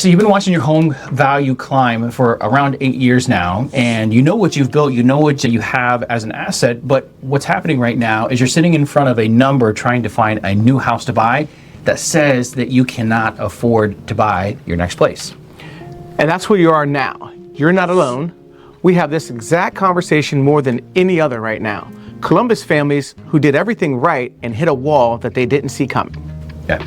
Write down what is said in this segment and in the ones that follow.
So you've been watching your home value climb for around 8 years now, and you know what you've built, you know what you have as an asset, but what's happening right now is you're sitting in front of a number trying to find a new house to buy that says that you cannot afford to buy your next place. And that's where you are now. You're not alone. We have this exact conversation more than any other right now. Columbus families who did everything right and hit a wall that they didn't see coming. Okay.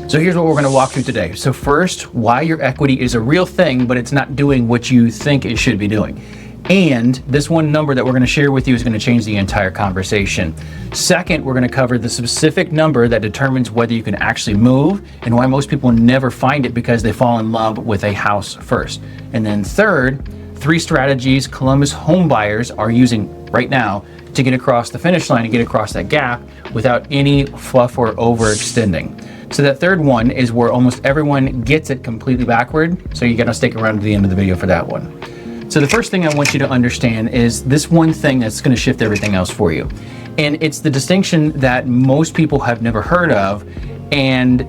So here's what we're going to walk through today. So first, why your equity is a real thing, but it's not doing what you think it should be doing. And this one number that we're going to share with you is going to change the entire conversation. Second, we're going to cover the specific number that determines whether you can actually move and why most people never find it because they fall in love with a house first. And then third, 3 strategies Columbus home buyers are using right now to get across the finish line and get across that gap without any fluff or overextending. So that third one is where almost everyone gets it completely backward. So you got to stick around to the end of the video for that one. So the first thing I want you to understand is this one thing that's going to shift everything else for you. And it's the distinction that most people have never heard of, and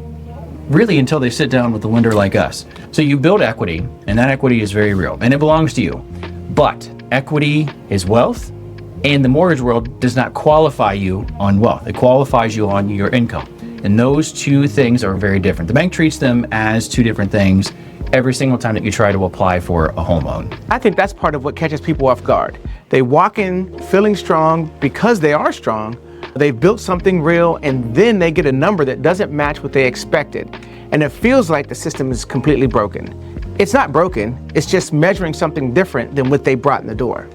really until they sit down with a lender like us. So you build equity, and that equity is very real, and it belongs to you. But equity is wealth, and the mortgage world does not qualify you on wealth. It qualifies you on your income. And those two things are very different. The bank treats them as two different things every single time that you try to apply for a home loan. I think that's part of what catches people off guard. They walk in feeling strong because they are strong. They've built something real, and then they get a number that doesn't match what they expected. And it feels like the system is completely broken. It's not broken, it's just measuring something different than what they brought in the door.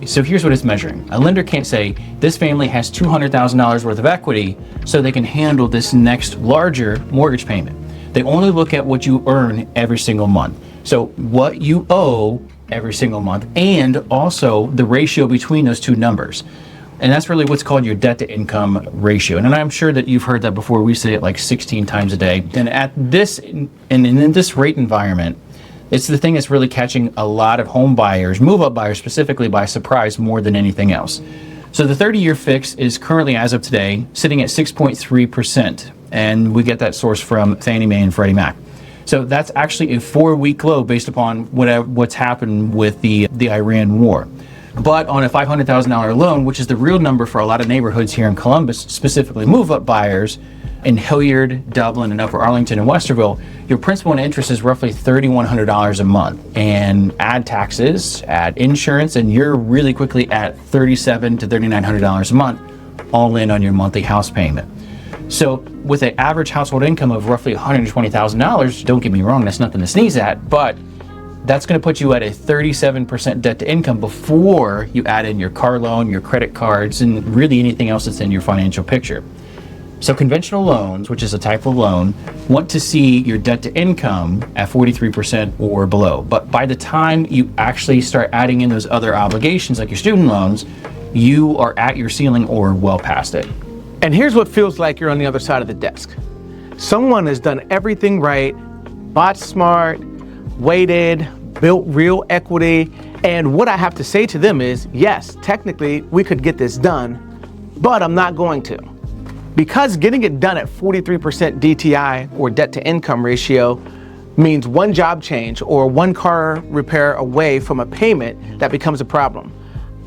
So here's what it's measuring. A lender can't say, this family has $200,000 worth of equity, so they can handle this next larger mortgage payment. They only look at what you earn every single month. So what you owe every single month, and also the ratio between those two numbers. And that's really what's called your debt to income ratio. And I'm sure that you've heard that before. We say it like 16 times a day. And at this, and in this rate environment, it's the thing that's really catching a lot of home buyers, move-up buyers specifically, by surprise more than anything else. So the 30-year fix is currently, as of today, sitting at 6.3%. And we get that source from Fannie Mae and Freddie Mac. So that's actually a 4-week low based upon what's happened with the Iran war. But on a $500,000 loan, which is the real number for a lot of neighborhoods here in Columbus, specifically move-up buyers, in Hilliard, Dublin, and Upper Arlington and Westerville, your principal and interest is roughly $3,100 a month. And add taxes, add insurance, and you're really quickly at $3,700 to $3,900 a month, all in on your monthly house payment. So with an average household income of roughly $120,000, don't get me wrong, that's nothing to sneeze at, but that's going to put you at a 37% debt to income before you add in your car loan, your credit cards, and really anything else that's in your financial picture. So conventional loans, which is a type of loan, want to see your debt to income at 43% or below. But by the time you actually start adding in those other obligations like your student loans, you are at your ceiling or well past it. And here's what feels like you're on the other side of the desk. Someone has done everything right, bought smart, waited, built real equity. And what I have to say to them is, yes, technically we could get this done, but I'm not going to. Because getting it done at 43% DTI or debt to income ratio means one job change or one car repair away from a payment that becomes a problem.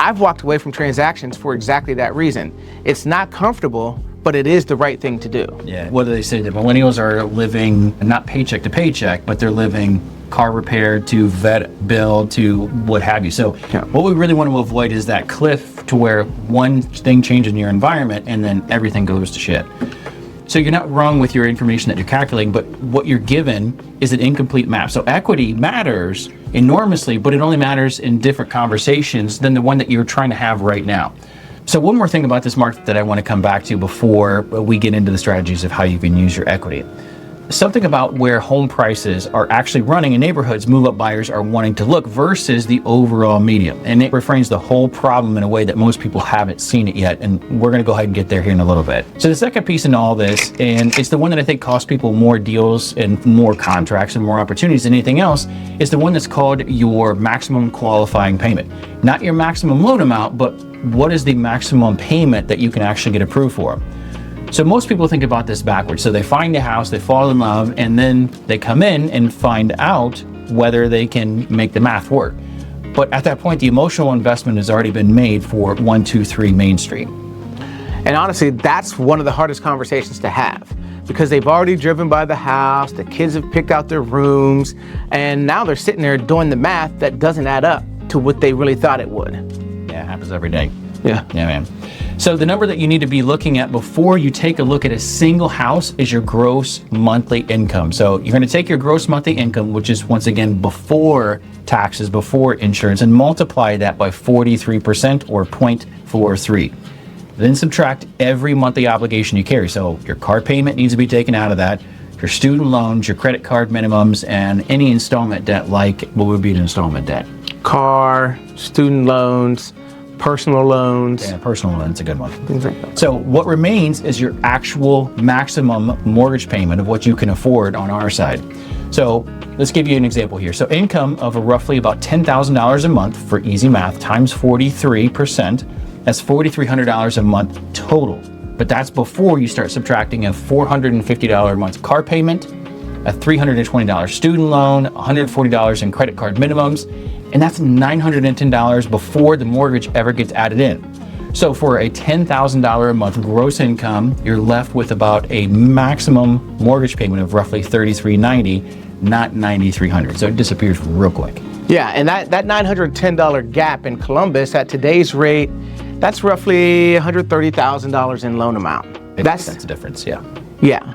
I've walked away from transactions for exactly that reason. It's not comfortable, but it is the right thing to do. Yeah, what do they say? That millennials are living not paycheck to paycheck, but they're living car repair to vet bill to what have you. So what we really want to avoid is that cliff to where one thing changes in your environment and then everything goes to shit. So you're not wrong with your information that you're calculating, but what you're given is an incomplete map. So equity matters enormously, but it only matters in different conversations than the one that you're trying to have right now. So one more thing about this market that I want to come back to before we get into the strategies of how you can use your equity. Something about where home prices are actually running in neighborhoods move-up buyers are wanting to look versus the overall median. And it reframes the whole problem in a way that most people haven't seen it yet. And we're going to go ahead and get there here in a little bit. So the second piece in all this, and it's the one that I think costs people more deals and more contracts and more opportunities than anything else, is the one that's called your maximum qualifying payment. Not your maximum loan amount, but what is the maximum payment that you can actually get approved for. So most people think about this backwards. So they find a house, they fall in love, and then they come in and find out whether they can make the math work. But at that point, the emotional investment has already been made for 123 Main Street. And honestly, that's one of the hardest conversations to have, because they've already driven by the house, the kids have picked out their rooms, and now they're sitting there doing the math that doesn't add up to what they really thought it would. Yeah, it happens every day. Yeah. Yeah, man. So the number that you need to be looking at before you take a look at a single house is your gross monthly income. So you're going to take your gross monthly income, which is once again before taxes, before insurance, and multiply that by 43% or 0.43. Then subtract every monthly obligation you carry. So your car payment needs to be taken out of that, your student loans, your credit card minimums, and any installment debt, like what would be an installment debt? Car, student loans, personal loans. Yeah, personal loans, a good one. Things like that. So what remains is your actual maximum mortgage payment of what you can afford on our side. So let's give you an example here. So income of roughly about $10,000 a month for easy math times 43%. That's $4,300 a month total. But that's before you start subtracting a $450 a month car payment, a $320 student loan, $140 in credit card minimums, and that's $910 before the mortgage ever gets added in. So for a $10,000 a month gross income, you're left with about a maximum mortgage payment of roughly $3,390, not $9,300. So it disappears real quick. Yeah, and that $910 gap in Columbus at today's rate, that's roughly $130,000 in loan amount. That's the difference, yeah. Yeah,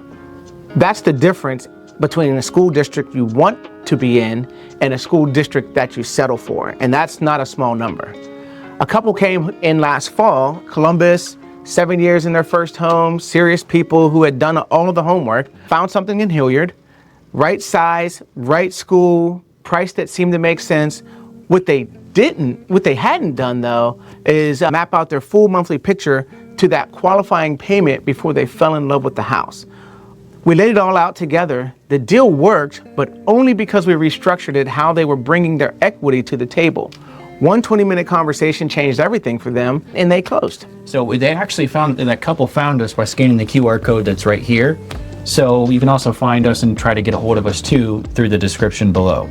that's the difference between a school district you want to be in and a school district that you settle for, and that's not a small number. A couple came in last fall, Columbus, 7 years in their first home, serious people who had done all of the homework, found something in Hilliard, right size, right school, price that seemed to make sense. What they hadn't done though is map out their full monthly picture to that qualifying payment before they fell in love with the house. We laid it all out together. The deal worked, but only because we restructured it how they were bringing their equity to the table. One 20-minute conversation changed everything for them, and they closed. So they actually that couple found us by scanning the QR code that's right here. So you can also find us and try to get a hold of us too through the description below.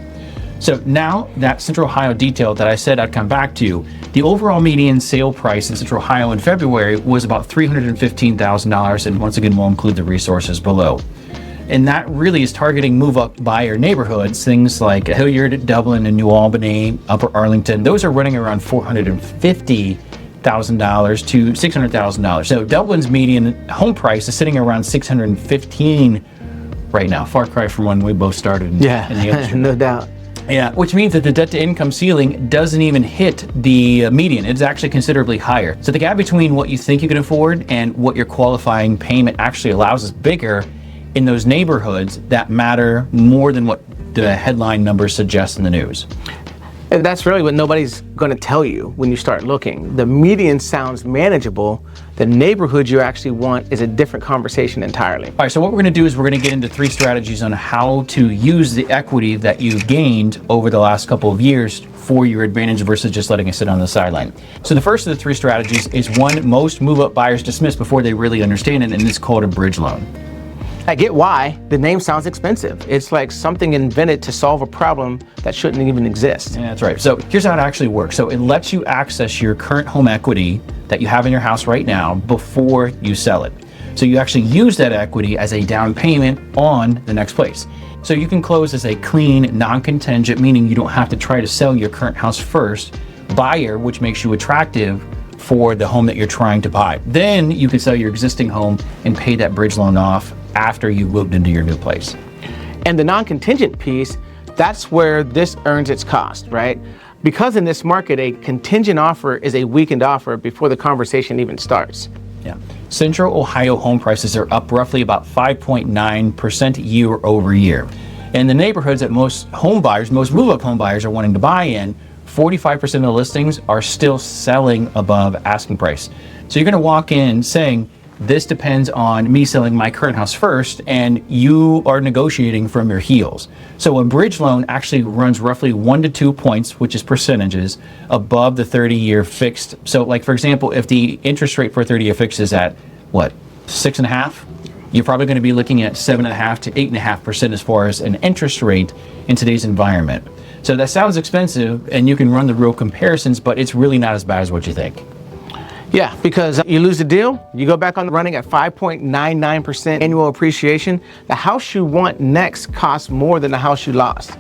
So now that Central Ohio detail that I said I'd come back to, the overall median sale price in Central Ohio in February was about $315,000, and once again, we'll include the resources below. And that really is targeting move-up buyer neighborhoods, things like Hilliard, Dublin, and New Albany, Upper Arlington. Those are running around $450,000 to $600,000. So Dublin's median home price is sitting around $615,000 right now. Far cry from when we both started. In the industry. No doubt. Yeah, which means that the debt to income ceiling doesn't even hit the median. It's actually considerably higher. So the gap between what you think you can afford and what your qualifying payment actually allows is bigger in those neighborhoods that matter more than what the headline numbers suggest in the news. And that's really what nobody's going to tell you when you start looking. The median sounds manageable. The neighborhood you actually want is a different conversation entirely. All right, so what we're going to do is we're going to get into 3 strategies on how to use the equity that you've gained over the last couple of years for your advantage versus just letting it sit on the sideline. So the first of the 3 strategies is one most move-up buyers dismiss before they really understand it, and it's called a bridge loan. I get why. The name sounds expensive. It's like something invented to solve a problem that shouldn't even exist. Yeah, that's right. So here's how it actually works. So it lets you access your current home equity that you have in your house right now before you sell it. So you actually use that equity as a down payment on the next place. So you can close as a clean, non-contingent, meaning you don't have to try to sell your current house first, buyer, which makes you attractive for the home that you're trying to buy. Then you can sell your existing home and pay that bridge loan off after you moved into your new place. And the non-contingent piece, that's where this earns its cost, right? Because in this market, a contingent offer is a weakened offer before the conversation even starts. Yeah. Central Ohio home prices are up roughly about 5.9% year over year. And the neighborhoods that most home buyers, most move-up home buyers are wanting to buy in, 45% of the listings are still selling above asking price. So you're going to walk in saying, this depends on me selling my current house first, and you are negotiating from your heels. So a bridge loan actually runs roughly 1 to 2 points, which is percentages, above the 30-year fixed. So like, for example, if the interest rate for a 30-year fixed is at, what, 6.5%, you're probably going to be looking at 7.5% to 8.5% as far as an interest rate in today's environment. So that sounds expensive, and you can run the real comparisons, but it's really not as bad as what you think. Yeah, because you lose the deal, you go back on the running at 5.99% annual appreciation. The house you want next costs more than the house you lost.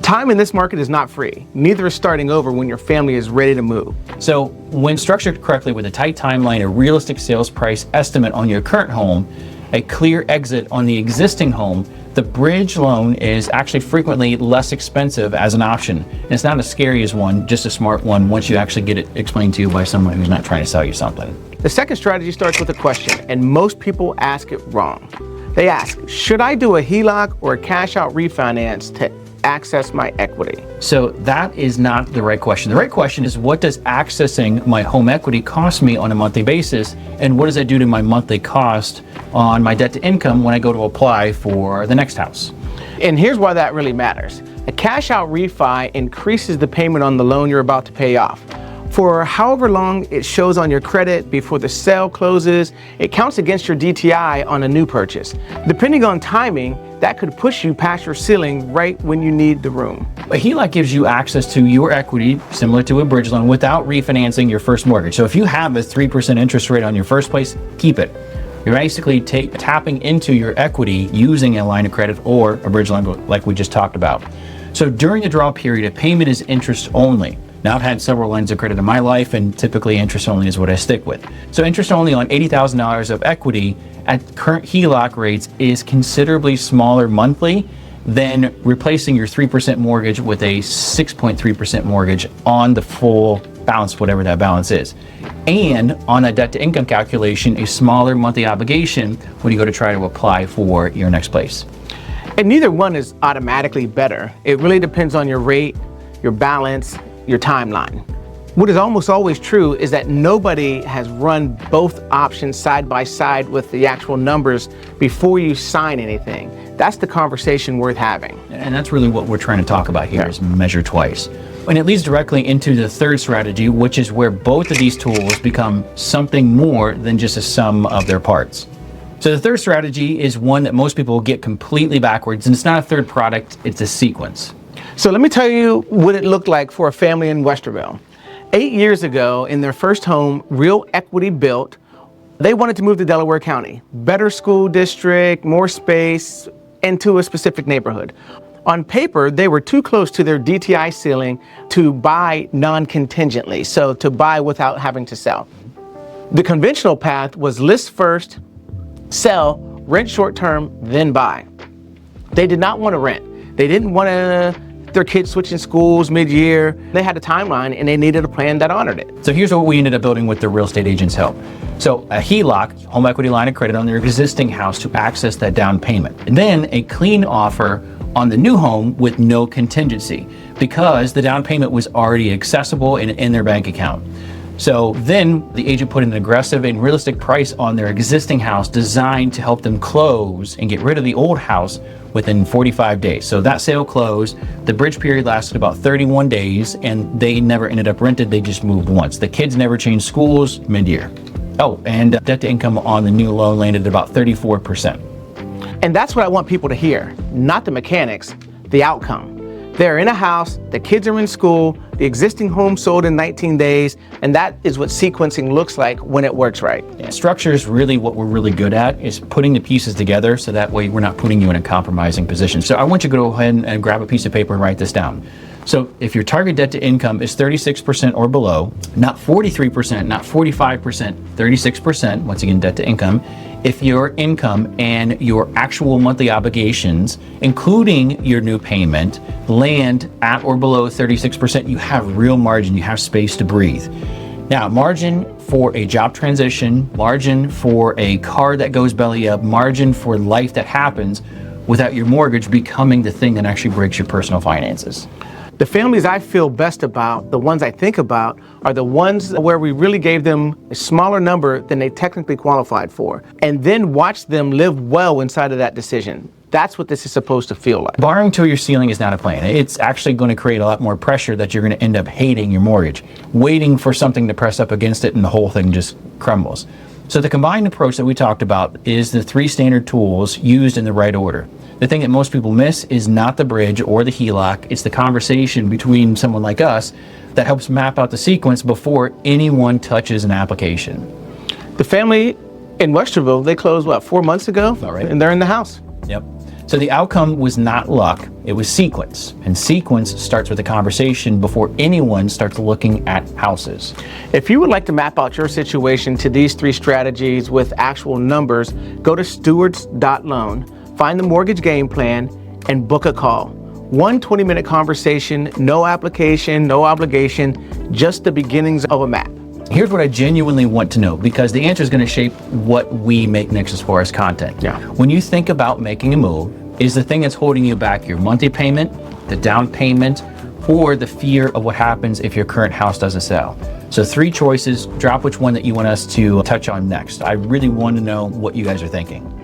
Time in this market is not free. Neither is starting over when your family is ready to move. So when structured correctly with a tight timeline, a realistic sales price estimate on your current home, a clear exit on the existing home, the bridge loan is actually frequently less expensive as an option. And it's not as scary as one, just a smart one once you actually get it explained to you by someone who's not trying to sell you something. The second strategy starts with a question, and most people ask it wrong. They ask, should I do a HELOC or a cash out refinance to access my equity? So that is not the right question. The right question is, what does accessing my home equity cost me on a monthly basis? And what does that do to my monthly cost on my debt to income when I go to apply for the next house? And here's why that really matters. A cash out refi increases the payment on the loan you're about to pay off. For however long it shows on your credit before the sale closes, it counts against your DTI on a new purchase. Depending on timing, that could push you past your ceiling right when you need the room. A HELOC gives you access to your equity, similar to a bridge loan, without refinancing your first mortgage. So if you have a 3% interest rate on your first place, keep it. You're basically tapping into your equity using a line of credit or a bridge loan like we just talked about. So during the draw period, a payment is interest only. Now, I've had several lines of credit in my life, and typically interest only is what I stick with. So interest only on $80,000 of equity at current HELOC rates is considerably smaller monthly than replacing your 3% mortgage with a 6.3% mortgage on the full balance, whatever that balance is. And on a debt to income calculation, a smaller monthly obligation when you go to try to apply for your next place. And neither one is automatically better. It really depends on your rate, your balance, your timeline. What is almost always true is that nobody has run both options side by side with the actual numbers before you sign anything. That's the conversation worth having. And that's really what we're trying to talk about here, is measure twice. And it leads directly into the third strategy, which is where both of these tools become something more than just a sum of their parts. So the third strategy is one that most people get completely backwards, and it's not a third product, it's a sequence. So let me tell you what it looked like for a family in Westerville. 8 years ago, in their first home, real equity built, they wanted to move to Delaware County. Better school district, more space, into a specific neighborhood. On paper, they were too close to their DTI ceiling to buy non-contingently, so to buy without having to sell. The conventional path was list first, sell, rent short term, then buy. They did not want to rent. They didn't want their kids switching schools mid-year. They had a timeline and they needed a plan that honored it. So here's what we ended up building with the real estate agent's help. So a HELOC, home equity line of credit, on their existing house to access that down payment. And then a clean offer on the new home with no contingency, because the down payment was already accessible and in their bank account. So then the agent put an aggressive and realistic price on their existing house designed to help them close and get rid of the old house within 45 days. So that sale closed. The bridge period lasted about 31 days and they never ended up rented. They just moved once. The kids never changed schools mid-year. Oh, and debt to income on the new loan landed at about 34%. And that's what I want people to hear, not the mechanics, the outcome. They're in a house, the kids are in school, the existing home sold in 19 days, and that is what sequencing looks like when it works right. Yeah, structure is really what we're really good at, is putting the pieces together so that way we're not putting you in a compromising position. So I want you to go ahead and grab a piece of paper and write this down. So if your target debt to income is 36% or below, not 43%, not 45%, 36%, once again, debt to income, if your income and your actual monthly obligations, including your new payment, land at or below 36%, you have real margin, you have space to breathe. Now, margin for a job transition, margin for a car that goes belly up, margin for life that happens without your mortgage becoming the thing that actually breaks your personal finances. The families I feel best about, the ones I think about, are the ones where we really gave them a smaller number than they technically qualified for, and then watched them live well inside of that decision. That's what this is supposed to feel like. Borrowing till your ceiling is not a plan. It's actually going to create a lot more pressure that you're going to end up hating your mortgage, waiting for something to press up against it and the whole thing just crumbles. So the combined approach that we talked about is the 3 standard tools used in the right order. The thing that most people miss is not the bridge or the HELOC, it's the conversation between someone like us that helps map out the sequence before anyone touches an application. The family in Westerville, they closed, 4 months ago? All right. And they're in the house. Yep. So the outcome was not luck, it was sequence. And sequence starts with a conversation before anyone starts looking at houses. If you would like to map out your situation to these 3 strategies with actual numbers, go to stewards.loan, find the mortgage game plan, and book a call. 1 20-minute conversation, no application, no obligation, just the beginnings of a map. Here's what I genuinely want to know, because the answer is going to shape what we make next as far as content. Yeah. When you think about making a move, is the thing that's holding you back your monthly payment, the down payment, or the fear of what happens if your current house doesn't sell? So 3 choices, drop which one that you want us to touch on next. I really want to know what you guys are thinking.